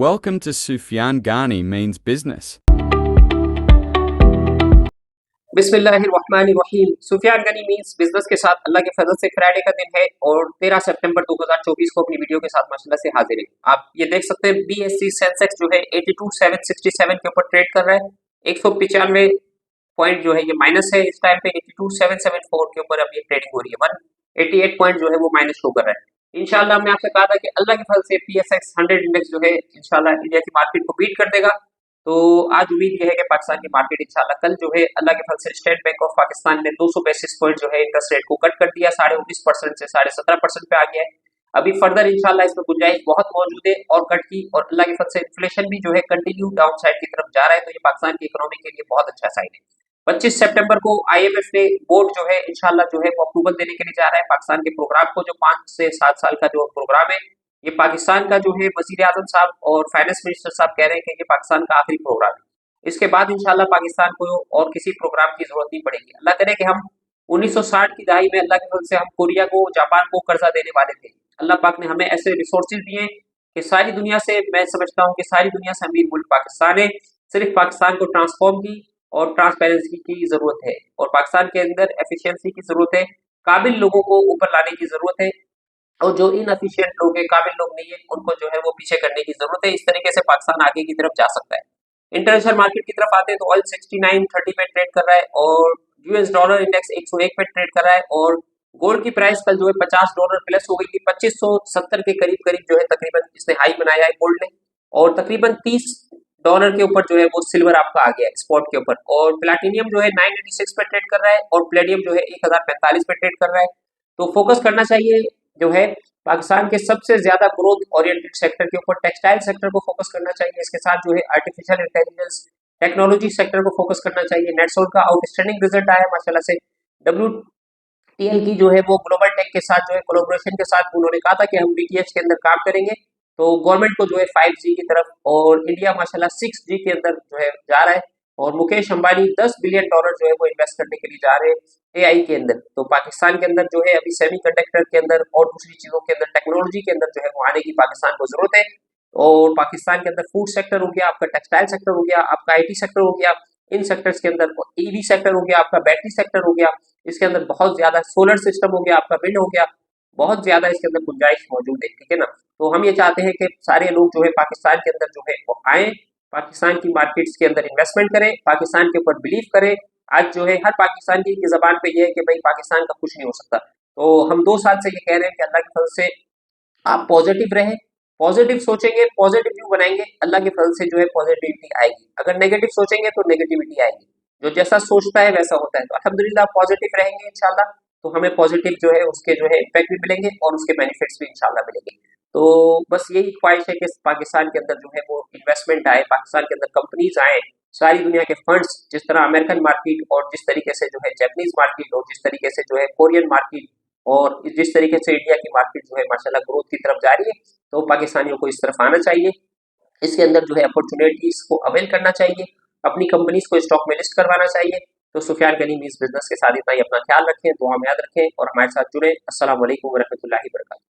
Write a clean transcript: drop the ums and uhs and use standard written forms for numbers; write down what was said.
Welcome to Sufyan Ghani Means Business. बिस्मिल्लाहिर्रहमानिर्रहीम। Sufiyan Ghani means business के साथ अल्लाह के फजल से फ्राइडे का दिन है और 13 सितंबर 2024 को अपनी वीडियो के साथ माशाल्लाह से हाजिर है। आप ये देख सकते हैं बीएससी सेंसेक्स जो है 82,767 के ऊपर ट्रेड कर रहा है। 195 पॉइंट जो है ये माइनस है। इस टाइम पे 82,774 के ऊपर अब ये ट्रेडिंग हो रही है। 188 पॉइंट जो है वो माइनस शो कर रहा है। इंशाल्लाह हमने आपसे कहा था कि अल्लाह के फजल से पीएसएक्स 100 इंडेक्स जो है इंशाल्लाह इंडिया की मार्केट को बीट कर देगा। तो आज उम्मीद यह है कि पाकिस्तान की मार्केट इंशाल्लाह कल जो है अल्लाह के फजल से स्टेट बैंक ऑफ पाकिस्तान ने 200 बेसिस पॉइंट जो है इंटरेस्ट रेट को कट कर दिया, 19.5% से 17.5% पे आ गया है। अभी फर्दर इंशाल्लाह इसमें गुंजाइश बहुत मौजूद है और कट की, और अल्लाह के फजल से इन्फ्लेशन भी जो है कंटिन्यू डाउन साइड की तरफ जा रहा है। तो ये पाकिस्तान की इकोनॉमी के लिए बहुत अच्छा साइन है। 25 सितंबर को आईएमएफ ने बोर्ड जो है इंशाल्लाह जो है वो अप्रूवल देने के लिए जा रहा है पाकिस्तान के प्रोग्राम को, जो 5 से 7 साल का जो प्रोग्राम है। ये पाकिस्तान का जो है वजीर आजम साहब और फाइनेंस मिनिस्टर साहब कह रहे हैं कि ये पाकिस्तान का आखिरी प्रोग्राम है। इसके बाद इंशाल्लाह पाकिस्तान को और किसी प्रोग्राम की जरूरत नहीं पड़ेगी। अल्लाह करे कि हम 1960 की दहाई में अल्लाह के फजल से हम कोरिया को, जापान को कर्जा देने वाले थे। अल्लाह पाक ने हमें ऐसे रिसोर्सेज दिए कि सारी दुनिया से, मैं समझता हूँ कि सारी दुनिया से अमीर मुल्क पाकिस्तान है। सिर्फ पाकिस्तान को ट्रांसफॉर्म की और ट्रांसपेरेंसी की जरूरत है, और पाकिस्तान के अंदर एफिशिएंसी की जरूरत है। काबिल लोगों को ऊपर लाने की जरूरत है, और जो इनएफिशिएंट लोग हैं, काबिल लोग नहीं है, उनको जो है वो पीछे करने की जरूरत है। इस तरीके से पाकिस्तान आगे की तरफ जा सकता है। इंटरनेशनल मार्केट की तरफ आते हैं तो ऑयल 69.30 पे ट्रेड कर रहा है, और यूएस डॉलर इंडेक्स 101 पे ट्रेड कर रहा है, और गोल्ड की प्राइस कल जो है $50 प्लस हो गई थी। 2570 के करीब करीब जो है तकरीबन इसने हाई बनाया है गोल्ड ने, और तकरीबन $30 के ऊपर जो है वो सिल्वर आपका आ गया है स्पॉट के ऊपर। और प्लैटिनियम जो है 986 पे ट्रेड कर रहा है, और प्लेडियम जो है 1045 पे ट्रेड कर रहा है। तो फोकस करना चाहिए जो है पाकिस्तान के सबसे ज्यादा ग्रोथ ओरिएंटेड सेक्टर के ऊपर, टेक्सटाइल सेक्टर को फोकस करना चाहिए। इसके साथ जो है आर्टिफिशियल इंटेलिजेंस, टेक्नोलॉजी सेक्टर को फोकस करना चाहिए। नेटसोल का आउटस्टैंडिंग रिजल्ट आया माशाल्लाह से। WTL की जो है वो ग्लोबल टेक के साथ जो है कोलैबोरेशन के साथ उन्होंने कहा था कि हम DTH के अंदर काम करेंगे। तो गवर्नमेंट को जो है 5G की तरफ, और इंडिया माशाल्लाह 6G के अंदर जो है जा रहा है। और मुकेश अंबानी $10 बिलियन जो है वो इन्वेस्ट करने के लिए जा रहे हैं AI के अंदर। तो पाकिस्तान के अंदर जो है अभी सेमीकंडक्टर के अंदर और दूसरी चीजों के अंदर, टेक्नोलॉजी के अंदर जो है वो आने की पाकिस्तान को जरूरत है। और पाकिस्तान के अंदर फूड सेक्टर हो गया, आपका टेक्सटाइल सेक्टर हो गया, आपका IT सेक्टर हो गया, इन सेक्टर्स के अंदर EV सेक्टर हो गया, आपका बैटरी सेक्टर हो गया, इसके अंदर बहुत ज्यादा सोलर सिस्टम हो गया, आपका विंड हो गया, बहुत ज्यादा इसके अंदर गुंजाइश मौजूद है। ठीक है ना। तो हम ये चाहते हैं कि सारे लोग जो है पाकिस्तान के अंदर जो है वो आए, पाकिस्तान की मार्केट्स के अंदर इन्वेस्टमेंट करें, पाकिस्तान के ऊपर बिलीव करें। आज जो है हर पाकिस्तानी की जबान पे ये है कि भाई पाकिस्तान का कुछ नहीं हो सकता। तो हम 2 साल से ये कह रहे हैं कि अल्लाह के फजल से आप पॉजिटिव रहें, पॉजिटिव सोचेंगे, पॉजिटिव व्यू बनाएंगे, अल्लाह के फजल से जो है पॉजिटिविटी आएगी। अगर नेगेटिव सोचेंगे तो नेगेटिविटी आएगी। जो जैसा सोचता है वैसा होता है। तो अल्हम्दुलिल्लाह पॉजिटिव रहेंगे इंशाल्लाह, तो हमें पॉजिटिव जो है उसके जो है इम्पैक्ट भी मिलेंगे और उसके बेनिफिट्स भी इंशाल्लाह मिलेंगे। तो बस यही ख्वाहिश है कि पाकिस्तान के अंदर जो है वो इन्वेस्टमेंट आए, पाकिस्तान के अंदर कंपनीज आए, सारी दुनिया के फंड्स, जिस तरह अमेरिकन मार्केट और जिस तरीके से जो है जैपनीज मार्केट और जिस तरीके से जो है कोरियन मार्केट और जिस तरीके से इंडिया की मार्केट जो है माशाल्लाह ग्रोथ की तरफ जा रही है, तो पाकिस्तानियों को इस तरफ आना चाहिए। इसके अंदर जो है अपॉर्चुनिटीज को अवेल करना चाहिए, अपनी कंपनीज को स्टॉक में लिस्ट करवाना चाहिए। तो सुफियान गनी मीन्स बिजनेस के साथ इतना ही। अपना ख्याल रखें, दुआ में याद रखें और हमारे साथ जुड़े। अस्सलाम वालेकुम व रहमतुल्लाहि व बरकातहू।